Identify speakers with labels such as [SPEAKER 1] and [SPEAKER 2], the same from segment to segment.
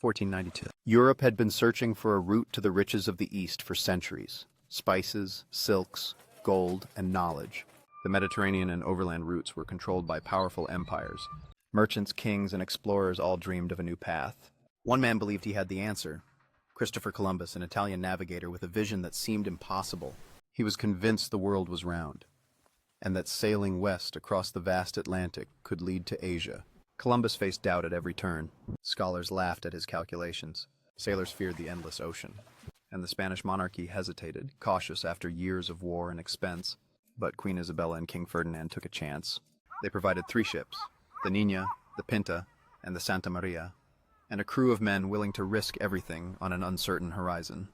[SPEAKER 1] 1492. Europe had been searching for a route to the riches of the East for centuries. Spices, silks, gold, and knowledge. The Mediterranean and overland routes were controlled by powerful empires. Merchants, kings, and explorers all dreamed of a new path. One man believed he had the answer. Christopher Columbus, an Italian navigator with a vision that seemed impossible. He was convinced the world was round, and that sailing west across the vast Atlantic could lead to Asia. Columbus faced doubt at every turn. Scholars laughed at his calculations. Sailors feared the endless ocean. And the Spanish monarchy hesitated, cautious after years of war and expense. But Queen Isabella and King Ferdinand took a chance. They provided 3 ships, the Niña, the Pinta, and the Santa Maria, and a crew of men willing to risk everything on an uncertain horizon.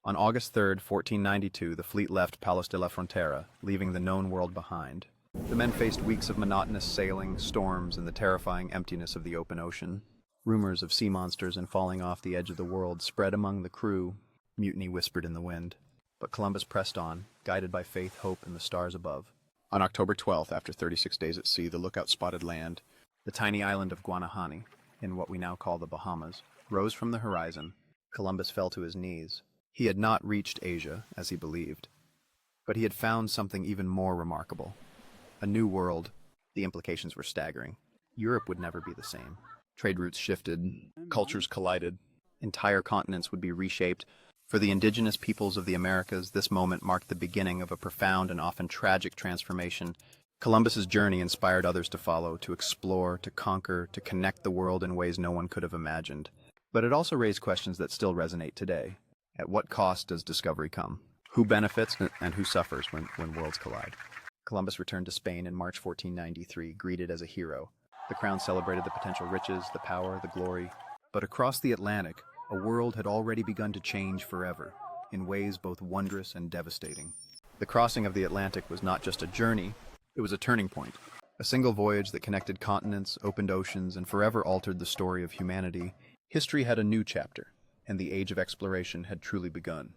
[SPEAKER 1] On August 3, 1492, the fleet left Palos de la Frontera, leaving the known world behind. The men faced weeks of monotonous sailing, storms, and the terrifying emptiness of the open ocean. Rumors of sea monsters and falling off the edge of the world spread among the crew. Mutiny whispered in the wind. But Columbus pressed on, guided by faith, hope, and the stars above. On October 12th, after 36 days at sea, the lookout spotted land. The tiny island of Guanahani, in what we now call the Bahamas, rose from the horizon. Columbus fell to his knees. He had not reached Asia, as he believed, but he had found something even more remarkable. A new world. The implications were staggering. Europe would never be the same. Trade routes shifted, cultures collided, entire continents would be reshaped. For the indigenous peoples of the Americas, this moment marked the beginning of a profound and often tragic transformation. Columbus's journey inspired others to follow, to explore, to conquer, to connect the world in ways no one could have imagined. But it also raised questions that still resonate today. At what cost does discovery come? Who benefits and who suffers when worlds collide? Columbus returned to Spain in March 1493, greeted as a hero. The crown celebrated the potential riches, the power, the glory. But across the Atlantic, a world had already begun to change forever, in ways both wondrous and devastating. The crossing of the Atlantic was not just a journey, it was a turning point. A single voyage that connected continents, opened oceans, and forever altered the story of humanity. History had a new chapter, and the age of exploration had truly begun.